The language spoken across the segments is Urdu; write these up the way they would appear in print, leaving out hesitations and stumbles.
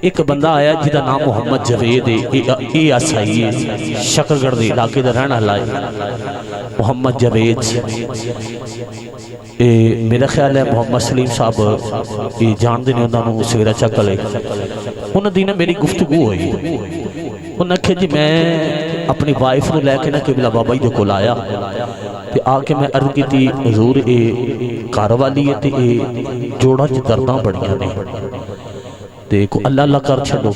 ایک بندہ آیا جدا نام محمد جوید ہے، اسائی ہے، شکرگڑھ دے علاقے دا رہن والا ہے محمد جوید۔ میرا خیال ہے محمد سلیم صاحب جان دے نے انہاں نوں سویرا چک لے۔ انہاں دی میری گفتگو ہوئی، انہاں کہ جی میں اپنی وائف نوں لے کے نا قبلہ بابا جی دے کول آیا تے آ کے میں عرض کیتی حضور اے گھر والی ہے تے اے جوڑاں چ درداں بڑیاں نے تے کو اللہ اللہ کر چھڈو۔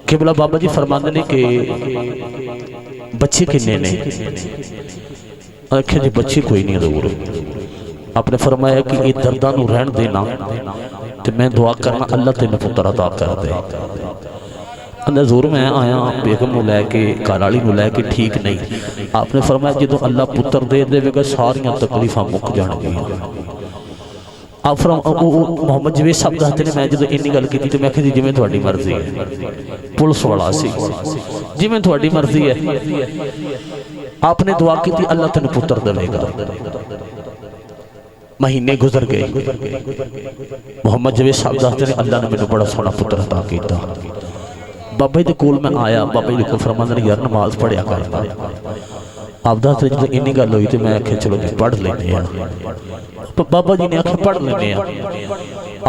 قبلہ بابا جی فرماندے نے کہ بچے کنے نے؟ آکھیا جی بچے کوئی نہیں حضور۔ آپ نے فرمایا کہ یہ درداں نوں رہن دینا تے میں دعا کرنا اللہ تینوں پتر عطا کر دے۔ حضور میں آیا بیگم نوں لے کے گھر والی نوں لے کے ٹھیک نہیں۔ آپ نے فرمایا جدوں اللہ پتر دے دے گا ساریاں تکلیفاں مک جان گیاں۔ آپ محمد جوید صاحب دستے نے میں جدوں اینی گل کیتی تے میں کہ جویں تہاڈی مرضی ہے، پولیس والا سی جویں تہاڈی مرضی ہے۔ آپ نے دعا کیتی اللہ تینوں پتر دے گا۔ مہینے گزر گئے، محمد جوید صاحب دستے نے اللہ نے مینوں بڑا سونا پتر عطا کیتا۔ بابا جی دے کول میں آیا، بابا جی کو فرماندے نے یار نماز پڑھیا کرنا۔ آپ دستے جدوں اینی گل ہوئی تے میں آکھیا چلو جی پڑھ لینے ہاں۔ بابا جی نے آکھیا پڑھ لینے ہاں۔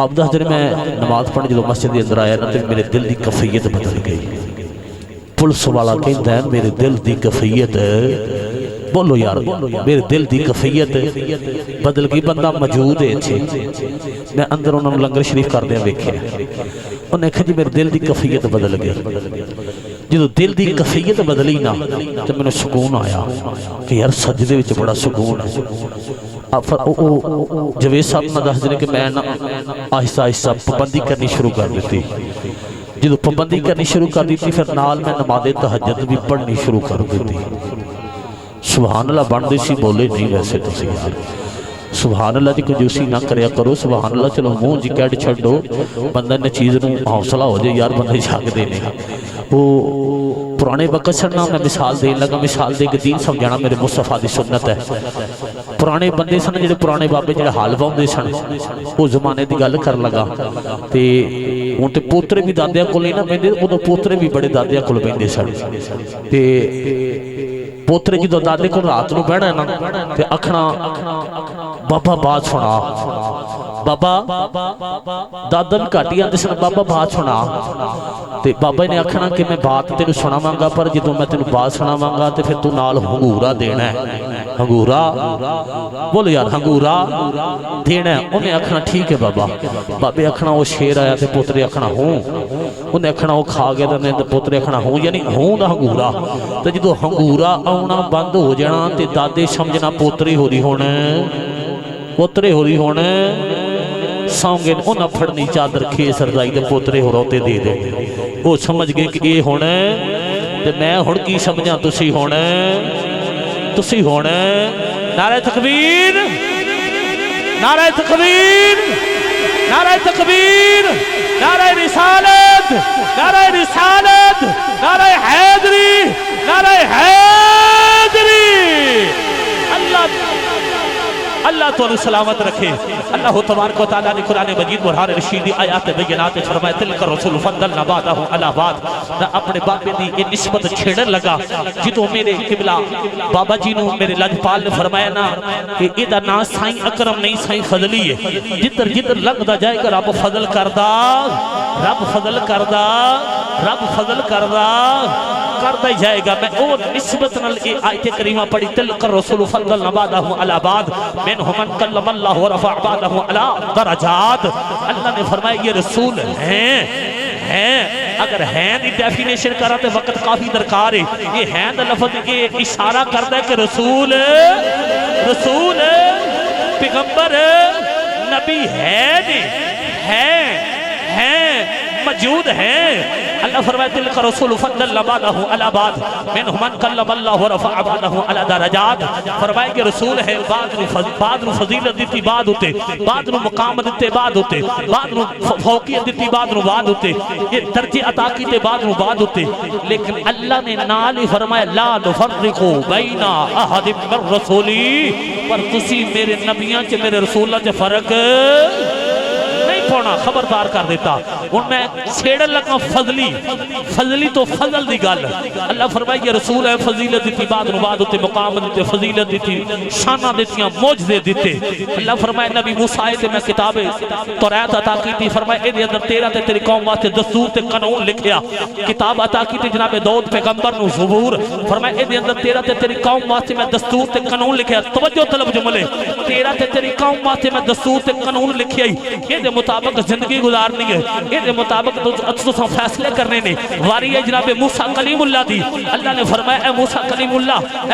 آپ دستے نے میں نماز پڑھنے جدوں مسجد دے اندر آیا نا تے میرے دل دی کیفیت بدل گئی۔ پولیس والا کہندا ہے میرے دل دی کیفیت، بولو یار، میرے دل دی کیفیت بدل گئی۔ بندہ موجود ہے اتھے، میں اندر انہوں نے لنگر شریف کردے ویکھیا، انہوں نے کہا جی میرے دل دی کیفیت بدل گئی۔ جدو دل دی کیفیت بدلی نا تو میں نے سکون آیا کہ یار سجدے وچ بڑا سکون ہے۔ جوید صاحب میں دس دنے کہ میں آہستہ آہستہ پابندی کرنی شروع کر دیتی۔ جدو پابندی کرنی شروع کر دیتی پھر نال میں نماز تہجد بھی پڑھنی شروع کر دیتی۔ سبحان اللہ بن دی سی، بولے نہیں ویسے تسی یار سبحان اللہ دی کنجوسی نہ کریا کرو۔ سبحان اللہ چلو منہ جی کیڈ چھڈو، بندہ نے چیز نوں حوصلہ ہو جائے یار بندے جھاگ دینے۔ وہ پرانے وقت سن میں مثال دین لگا، مثال دے کے دین سمجھانا میرے مصطفیٰ دی سنت ہے۔ پرانے بندے سن جڑے پرانے بابے جڑے حال واؤندے سن، وہ زمانے دی گل کر لگا تے ہن تے پوترے بھی دادیاں کول نہیں نہ بیندے، اودوں پوترے بھی بڑے دادیاں کول بیندے سن تے پوترے جدوں دادے کول رات نوں بہنا نا تے اکھنا بابا بات سنا، بابا دادا بھی گھٹ ہی آندے سن بابا بات سنا تے بابا نے آکھنا کہ میں بات تینوں سناواں گا پر جدوں میں تینوں بات سناواں گا تے پھر تو نال ہنگورا دینا ہے۔ ہنگورا بولو یار ہنگورا دینا ہے۔ انہیں آکھنا ٹھیک ہے بابا۔ بابے آکھنا وہ شیر آیا تے پوترے آکھنا ہوں، انہیں آکھنا وہ کھا گیا تے پوترے آکھنا ہوں، یعنی ہوں دا ہنگورا۔ تے جدوں ہنگورا آونا بند ہو جانا تے دادے سمجھنا پوتری ہو رہی ہونا، پوترے ہو رہی ہونا سونگے انہاں پھڑنی چادر کھیس رضائی دے پوترے ہو روتے دے دے۔ وہ سمجھ گئے کہ اے ہونا تے میں ہن کی سمجھاں تسی ہونا، تسی ہونا۔ نعرہ تکبیر، نعرہ تکبیر، نعرہ تکبیر، نعرہ رسالت، نعرہ رسالت، نعرہ حیدری، نعرہ حیدری۔ اللہ تو سلامت رکھے۔ اللہ تبارک و تعالیٰ نے قرآن مجید برہان رشیدی آیات بینات فرمائے تلک الرسول فضلنا بعضہ علی بعض۔ نہ اپنے بابے دی یہ نسبت چھیڑن لگا جدوں میرے قبلہ بابا جی نو میرے لاجپال نے فرمایا نا کہ ایدہ نا سائیں اکرم نہیں سائیں فضلی ہے، جدر جدر لگدا جائے گا رب فضل کردہ، رب فضل کردہ، رب فضل کردہ کردہ جائے گا۔ میں اور نسبت نل آیت کریمہ پڑھی تلک الرسول فضلنا بعضہ علی بعض منہم من کلم اللہ ورفع بعضہ علی درجات۔ اللہ نے فرمایا یہ رسول ہیں، اگر ہیں دی ڈیفینیشن کرا تے وقت کافی درکار ہے۔ یہ ہیں دا لفظ یہ اشارہ کرتا ہے کہ رسول رسول پیغمبر نبی ہیں موجود ہیں۔ اللہ فرمائے تلک رسول فضلنا بعضہ علی بعض منہم من کلم اللہ ورفع بعضہ علی درجات۔ فرمائے کہ رسول ہے، بعض نو فضیلت دیتی بعد ہوتے، بعض نو مقام دیتے بعد ہوتے، بعض نو فوقیت دیتی بعد نو بعد ہوتے، یہ درجے عطا کیتے بعد نو بعد ہوتے۔ لیکن اللہ نے نالی فرمایا لا نفرق بین احد من رسولی، پر تسی میرے نبیاں چے میرے رسولہ چے فرق پونا خبردار کر دیتا ان میں چھیڑن لگا فضلی تو فضل دی گل اللہ فرمائے یہ رسول ہے فضیلت دیتی بعد نباد ہوتے مقام دیتے فضیلت دیتی شانہ دیتیاں موجزے دیتے اللہ فرمائے نبی موسیٰ تے میں کتاب توریت عطا کی تھی فرمائے اے اندر تیرا تے تیری قوم واسطے دستور تے قانون لکھیا کتاب عطا کی تھی جناب داؤد پیغمبر نو زبور فرمائے اے اندر تیرا تے تیری قوم واسطے میں دستور تے قانون لکھیا توجہ طلب جملے تیرا تے تیری قوم واسطے میں دستور تے قانون لکھیا اے دے مطابق زندگی گزارنی ہے اے دے مطابق تو فیصلے کرنے نے واری ہے جناب موسیٰ کلیم اللہ دی اللہ نے فرمایا اے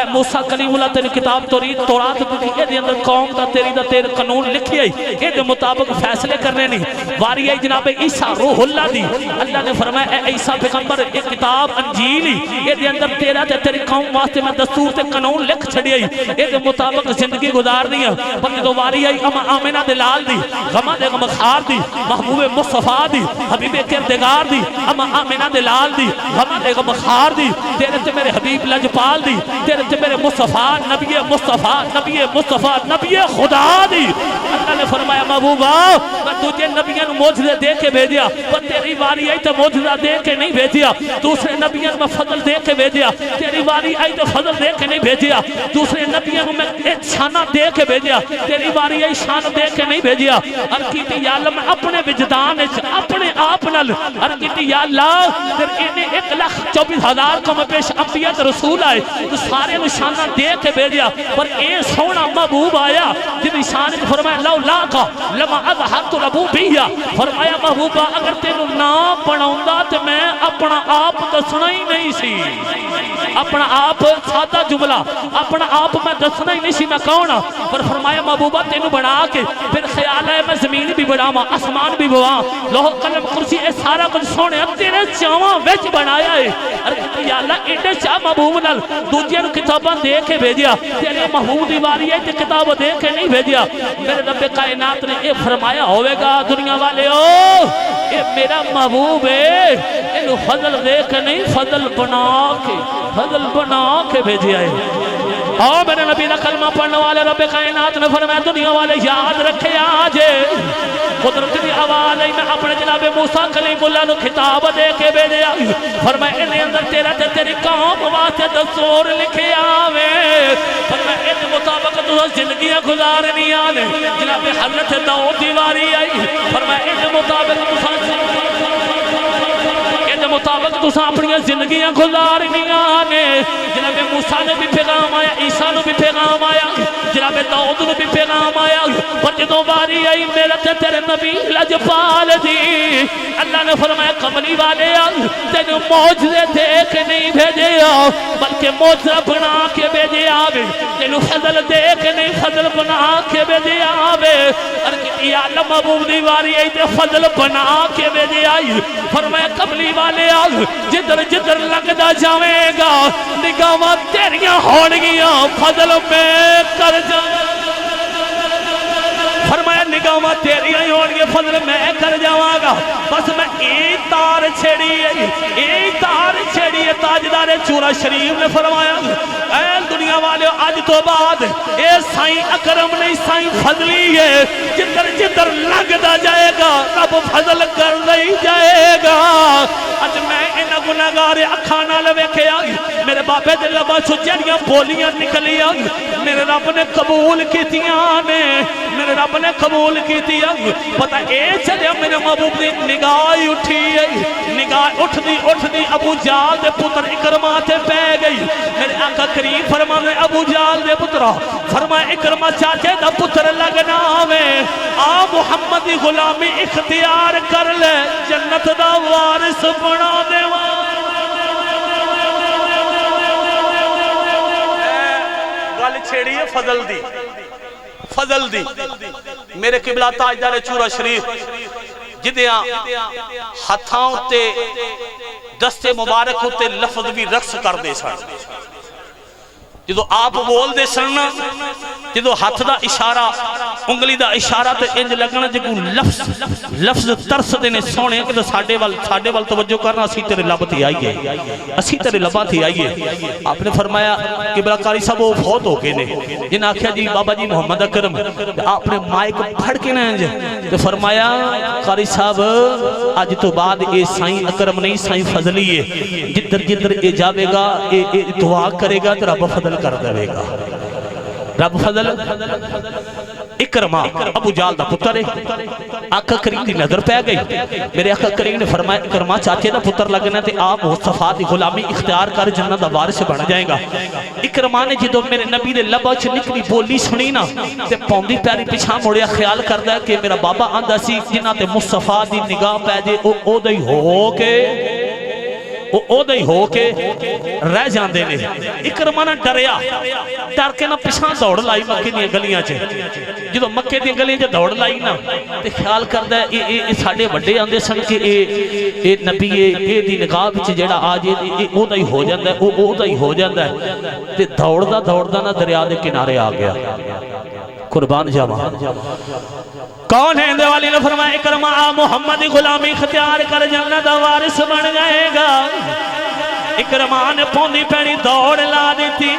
موسیٰ کلیم اللہ تیری کتاب تورات دی اے دے اندر قوم دا تیری دا تیر قانون لکھی ہے اے دے مطابق فیصلے کرنے نے واری ہے جناب عیسیٰ روح اللہ دی اللہ نے فرمایا اے عیسیٰ پیغمبر اے کتاب انجیل اے دے اندر تیرا تے تیری قوم واسطے میں دستور تے قانون لکھ چھڑی اے دے مطابق زندگی گزارنی ہے پر جو واری ہے آمنہ دلال دی غمہ دے غمخار دی محبوب مصطفیٰ دی حبیب کردگار دی آمنہ دلال دی غمہ دے غمخار دی تیرے تے میرے حبیب لجپال دی تیرے تے میرے مصطفیٰ نبی خدا دی اللہ نے فرمایا محبوبہ میں تجھے نبیان موجزے دے کے بھیجیا پر تیری واری آئی تو موجزہ دے کے نہیں بھیجیا دوسرے نبیان میں فضل دے کے بھیجیا تیری واری آئی تو فضل دے کے نہیں بھیجیا دوسرے نبیان میں ایک شانہ دے کے بھیجیا تیری واری آئی شانہ دے کے نہیں بھیجیا ارکیتی یا اللہ میں اپنے وجدان اپنے آپ نل ارکیتی یا اللہ پھر انہیں 1,24,000 کو میں پیش انبیاء رسول آئے تو سارے نشانہ دے کے بھیجیا پر اے سونا محبوب آیا جن نشانے کو فرمایا لو لاقا لما اظہرت ربوبیہ فرمایا محبوبہ اگر تینو نام بناؤں گا تو میں اپنا آپ دسنا ہی نہیں سی اپنا آپ سادہ جملہ اپنا آپ میں دسنا ہی نہیں سی میں کون پر فرمایا محبوبہ تینو بنا کے پھر خیال ہے میں زمین بھی بڑھاما آسمان بھی بڑھاما لوہ قلم کرسی اے سارا کچھ سونے تیرے چاواں ویچ بنایا ہے ارے یا اللہ ایڈے چاہ محبوب نل دوجہ نو کتاباں دے کے بھیجیا تیرے محبوب دیواری ہے تے کتاب دے کے نہیں بھیجیا میرے رب کائنات نے اے فرمایا ہوئے گا دنیا والے اے میرا محبوب ہے انہوں فضل دے کے نہیں فضل بنا کے بھیجیا ہے میرے نبی دا کلمہ پڑھنے والے رب کائنات نے فرمایا دنیا والے یاد رکھے آجے قدرت دی آواز ہے میں اپنے جناب موسیٰ کلیم اللہ نو خطاب دے کے بھیجے فرمایا انہیں اندر تیرا تے تیری قوم واسطے دستور لکھے آوے فرمایا ان مطابق تو زندگیاں گزارنی آنے جناب حضرت داؤد دیواری آئی فرمایا ان مطابق تو اپنی زندگیاں گزارنی آنے جناب موسیٰ نے بھی پیغام آیا عیسیٰ نے بھی پیغام آیا جناب داؤد نے بھی پیغام آیا پر جدوں باری آئی میرا تے تیرے نبی لجپال دی اللہ نے فرمایا کملی والے تینو موجزے دے کے نہیں بھیجے بلکہ موجزہ بنا کے بھیجے آوے تینو فضل دے کے نہیں فضل بنا کے بھیجے آوے یا اللہ محبوب دی واری آئی تے فضل بنا کے بھیجے آئی فرمایا کملی والے جدر جدر لگدا جاویں گا نگاہاں تیریاں ہونگیاں فضل میں کر جاویں فرمایا نگاہاں تیریاں ہونگیاں فضل میں کر جاواں گا بس میں ایک تار چھڑی ہے تاجدار چورا شریف نے فرمایا اے دنیا والے آج تو بعد اے سائیں اکرم نہیں سائیں فضلی ہے جدر جدر لگدا جائے گا رب فضل کر نہیں جائے گا اج میں انہاں گناہگار اکھاں لے کے آئی میرے باپے دے لبا چڑیاں بولیاں نکلیاں میرے رب نے قبول کیتیاں نے میرے رب نے قبول کیتیاں پتہ اے چلیا میرے محبوب دی نگاہ اٹھی نگاہ اٹھ دی ابو جال دے پتر اکرمہ تے پہ گئی میرے آقا کریم فرمانے ابو جال دے پترہ فرمائے اکرمہ چاچے دا پتر لگنا میں آ محمد دی غلامی اختیار کر لے جنت دا وارث بنا دے گل چھیڑی ہے فضل دی میرے قبلہ تاجدار چورا شریف جدیاں ہتھاں تے دستے مبارک ہوتے لفظ بھی رقص کر دے سن جدو آپ بول دے سن جدو ہتھ دا اشارہ انگلی دا اشارہ تے انج لگنا جے کو لفظ ترس دینے سونے کہ ساڑے وال توجہ کرنا اسی تیرے لب تھی آئیے اسی تیرے لبا تھی آئیے آپ نے فرمایا کہ بڑا قاری صاحب وہ فوت ہو کے نے جن آکھیا جی بابا جی محمد اکرم آپ نے مائک پھڑ کے نہ انج تو فرمایا قاری صاحب آج تو بعد اے سائیں اکرم نہیں سائیں فضلی ہے جدر اے جاوے گا اے دعا کرے گا تو رب فضل کر دے گا رب فضل اکرمہ ابو جال دا پتر ہے آقا کریم دی نظر پہ گئی میرے آقا کریم نے فرمایا اکرمہ چاچے دا پتر لگنا تے آپ مصطفیٰ دی غلامی اختیار کر جنت دا وارث بن جائے گا اکرمہ نے جدو میرے نبی دے لبا چ نکلی بولی سنی نا تے پوندی پیاری پیچھا مڑیا خیال کردا ہے کہ میرا بابا آندا سی جنہ تے مصطفیٰ دی نگاہ پہ جے او دے ہو کے او دے ہو کے رہ جان دے نے اکرمہ نہ ڈریا ڈر کے نہ پیچھا دوڑ لائی مکے دی گلیاں چ جدو مکے دی گلیاں چ دوڑ لائی نا تے خیال کردا ہے اے ساڈے وڈے آندے سن کہ اے نبی اے دی نگاہ وچ جیڑا آ جے او دا ہی ہو جاندا ہے او دا ہی ہو جاندا ہے تے دوڑدا نہ دریا دے کنارے آ گیا قربان جاواں کون ہے دیوالی نے فرمایا اکرمہ محمد غلامی اختیار کر جنت دا وارث بن جائے گا اکرمہ نے پوندی پینی دوڑ لا دیتی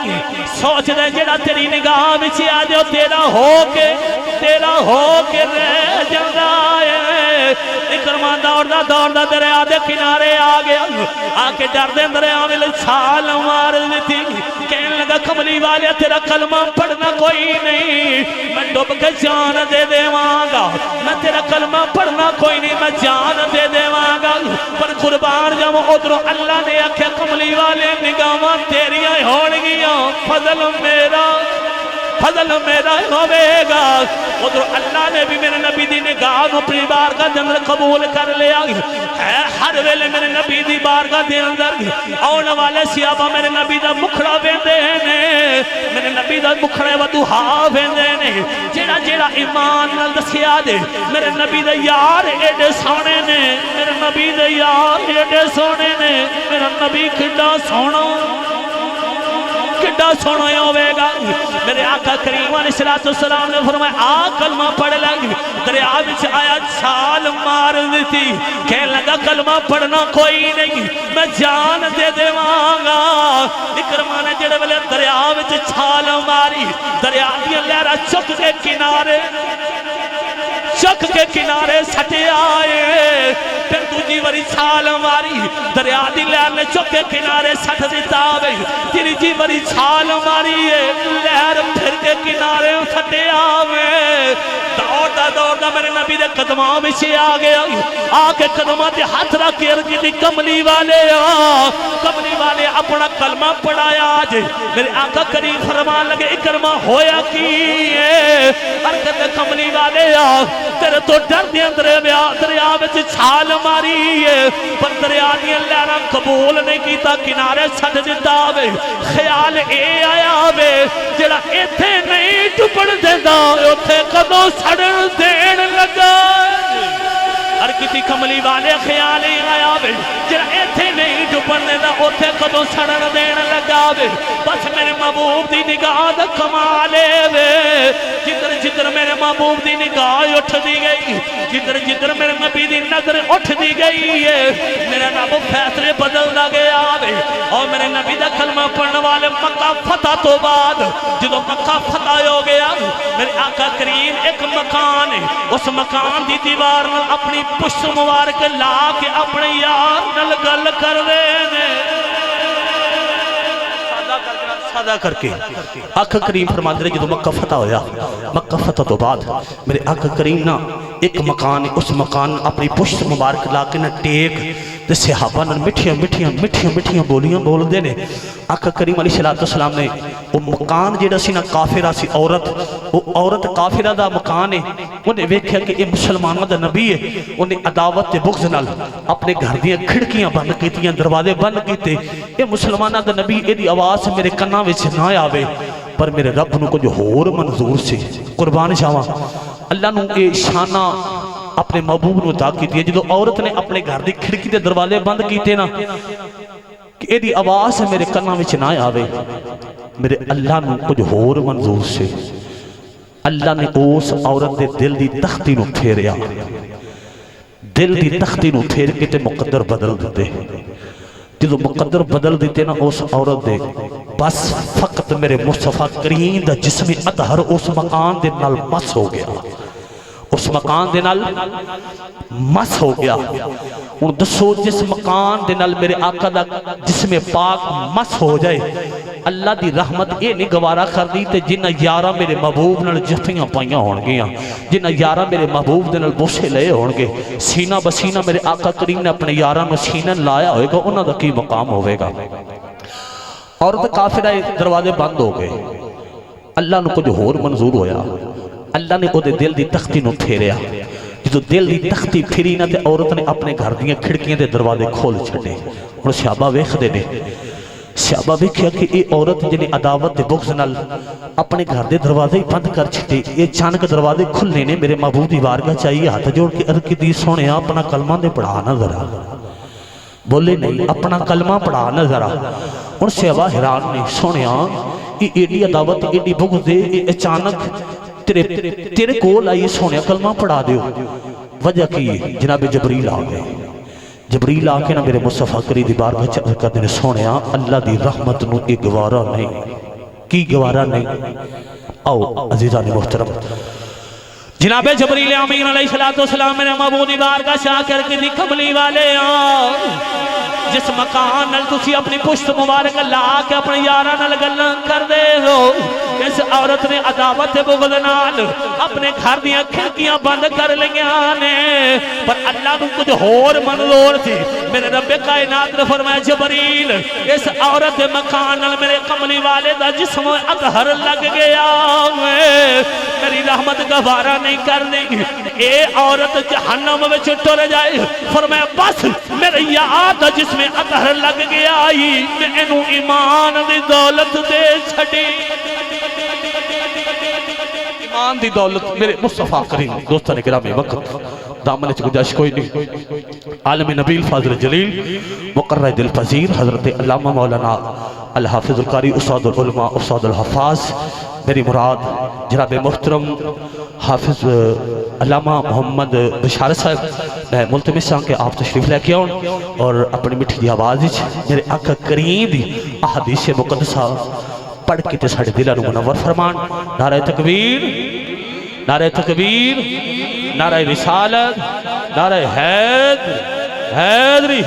سوچ دے جڑا تیری نگاہ وچ آ جو تیرا ہو کے رہ جاندا ہے اکرمہ دوڑدا دریا دے کنارے آ گیا آ کے ڈر دے دریا وچ چھال مار دیتی کہنے لگا کملی والے تیرا کلمہ پڑھنا کوئی نہیں میں ڈوب کے جان دے دیواں گا میں تیرا کلمہ پڑھنا کوئی نہیں میں جان دے دیواں گا پر قربان جاواں ادھروں اللہ نے آکھیا کملی والے نگاہاں تیریاں ہون گیاں فضل میرا ہوے گا ادھر اللہ نے بھی میرے نبی دی نگاہ اپنی بارگاہ دے اندر قبول کر لیا ہے ہر ویلے میرے نبی دی بارگاہ دے اندر آن والے صحابہ میرے نبی دا مکھڑا ویندے نے میرے نبی دا مکھڑے ودوہا ویندے نے جیڑا ایمان نال دسیا دے میرے نبی دے یار ایڈے سونے نے میرے نبی دے یار ایڈے سونے نے میرا نبی کڈا سونا سونا ہوئے گا میرے آقا کریم علیہ السلام نے فرمایا آ کلمہ پڑھ لگ دریا وچ آیا چھال مار دیتی کہنے لگا کلمہ پڑھنا کوئی نہیں میں جان دے دیواں گا اکرمہ نے جڑے ویلے دریا وچ چھال ماری دریا دی لہراں چک کے کنارے سٹے آئے پھر دوجی وری چھال ماری دریا دی لہر نے چک کے کنارے سٹ دیتا آوے تیجی وری چھال ماری لہر پھر کے کنارے سٹے آوے دوڑتا میرے نبی دے قدماں میں سے آ گیا آ کے قدماں تے ہاتھ رکھ کے ارگی دی کملی والے اپنا کلمہ پڑھایا آج میرے آقا کریم فرمان لگے اکرمہ ہویا کی ارگت کملی والے تیرے تو ڈر دیا دریا وچ چھال ماری پر دریا دیا لہراں قبول نہیں کیتا کنارے سٹ دیتا آوے خیال اے آیا آوے جڑا ایتھے نہیں ٹپڑ دیتا اوتھے کدوں سڑن دین لگا ارکتی کملی والے خیال ہی آیا بے جرا ایتھے نہیں ڈپن دینا اوتھے کدوں سڑن دین لگا بے بس میرے محبوب دی نگاہ دا کمالے بے جدر میرے محبوب دی نگاہ اٹھ دی گئی جدر میرے نبی دی نظر اٹھ دی گئی میرے رب فیصلے بدل دا گیا بے اور میرے نبی دا کلمہ پڑھنے والے مکہ فتح تو بعد جدو مکہ فتح ہو گیا میرے آقا کریم ایک مکان ہے اس مکان دی دیوار نے اپنی پشت مبارک لا کے اپنے یار نل گل کر دینے سادہ کر کے آقا کریم فرماتے ہیں جدو مکہ فتح ہویا مکہ فتح تو بعد میرے آقا کریم نا ایک مکان اس مکان اپنی پشت مبارک لا کے نا ٹیک تے صحابہ نا مٹھیاں بولیاں بول دینے آقا کریم علیہ السلام نے وہ مکان جیڑا سی نا کافرہ سی عورت کافرہ دا مکان ہے انہیں ویکھیا کہ یہ مسلمانوں دا نبی ہے انہیں عداوت بغض نال اپنے گھر دیاں کھڑکیاں بند کیتیاں دروازے بند کیتے یہ مسلمانوں دا نبی یہ دی آواز میرے کناں وچ نہ آوے پر میرے رب نو کچھ ہور منظور سے قربان جاواں اللہ نو اے شانہ اپنے محبوب نو عطا کیتی ہے جدو عورت نے اپنے گھر دی کھڑکی دے دروازے بند کیتے نا کہ اے دی آواز میرے کناں وچ نہ آوے میرے اللہ نو کچھ ہور منظور سے اللہ نے اس عورت دے دل دی تختی نو پھیریا، دل دی تختی نو پھیر کے تے مقدر بدل دیتے، جدو مقدر بدل دیتے نا اس عورت دے، بس فقط میرے مصطفیٰ کریم دا جسم اطہر اس مکان دے نال مس ہو گیا، اس مکان دے نال مس ہو گیا۔ ان دسو جس مکان دے نال میرے آقا دا جسم پاک مس ہو جائے، اللہ دی رحمت یہ نہیں گوارا کر دی تے جنہ یارہ میرے محبوب نال جفیاں پائیاں ہونگیاں، جنہ یارہ میرے محبوب دے نال بوسے لئے ہونگے، سینہ بسینہ میرے آقا کریم نے اپنے یارہ میں سینہ لایا ہوئے گا، انہاں دا کی مقام ہوئے گا۔ عورت کافرہ دروازے بند ہو گئے، اللہ نے کچھ ہور منظور ہویا، اللہ نے وہ دل دی تختی نو پھیریا، جدو دل دی تختی پھیری نہ تے عورت نے اپنے گھر دیاں کھڑکیاں دے دروازے کھول چھڑے۔ اور صحابہ ویکھ دے نے، صحابہ ویکھیا کہ اے عورت جنہیں عداوت دے بغض نال اپنے گھر دے دروازے ہی بند کر چھٹے، یہ چانک دروازے کھلنے نے، میرے محبوب دی بارگاہ چاہیے ہاتھ جوڑ کے عرض کی دی سونیا اپنا کلمہ دے پڑھانا ذرا، بولے نہیں اپنا کلمہ پڑھانا ذرا۔ اور صحابہ حیران نے، سونیا یہ ایڈی عداوت ایڈی بغض دے اچانک تیرے کول آئیے سونیا کلمہ پڑھا دیو، وجہ کی جناب جبریل آ گئے، جبریل آ کے نا میرے مصطفیٰ کریم دی بارگاہ چاہیے کہتے ہیں سونیا اللہ دی رحمت نو ایک گوارا نہیں، کی گوارا نہیں۔ آؤ عزیزان محترم، جناب جبریل امین علیہ السلام میرے محبوب دی بارگاہ شاہ کر کے دی کملی والے جس مکان نل تسی اپنی پشت مبارک لا کے اپنے یارہ نل گلن کر دے ہو، اس عورت نے عداوت بغض نال اپنے گھر دیاں کھڑکیاں بند کر لیاں نے، پر اللہ نو کچھ ہور منظور تھی۔ میرے رب کائنات نے فرمایا جبریل اس عورت دے مکان نل میرے کملی والے دا جسم اطہر لگ گیا، میری رحمت گوارا نہیں کر دیں گی، اے عورت جہنم میں ٹر جائے۔ فرمایا بس میرے یاد جس میں اطہر لگ گیا آئی، میں انہوں ایمان دی دولت دے چھڑی، ایمان دی دولت میرے مصطفیٰ کریم۔ دوستان اکرامی وقت دامن چھ گجاش کوئی نہیں، عالم نبیل فاضل جلیل مقرر دل پذیر حضرت علامہ مولانا الحافظ القاری استاد العلماء استاد الحفاظ میری مراد جناب محترم حافظ علامہ محمد بشارت صاحب، میں ملتمس ہوں کہ آپ تشریف لے کے آؤں اور اپنی مٹھی دی آواز میرے آقا کریم دی احادیث مقدسہ پڑھ کے ساڑھے دلہ نو منور فرمان۔ نعرہ تکبیر، نعرہ تکبیر، نعرہ رسالت، نعرہ حیدری،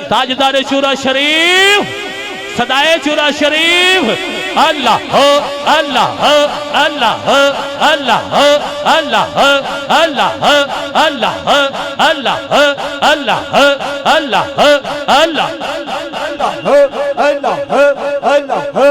تاجدار چورا شریف، صدائے چورا شریف، اللہ ہو اللہ ہو اللہ ہو اللہ ہو اللہ ہو اللہ ہو اللہ ہو اللہ ہو اللہ ہو اللہ ہو اللہ ہو اللہ ہو اللہ ہو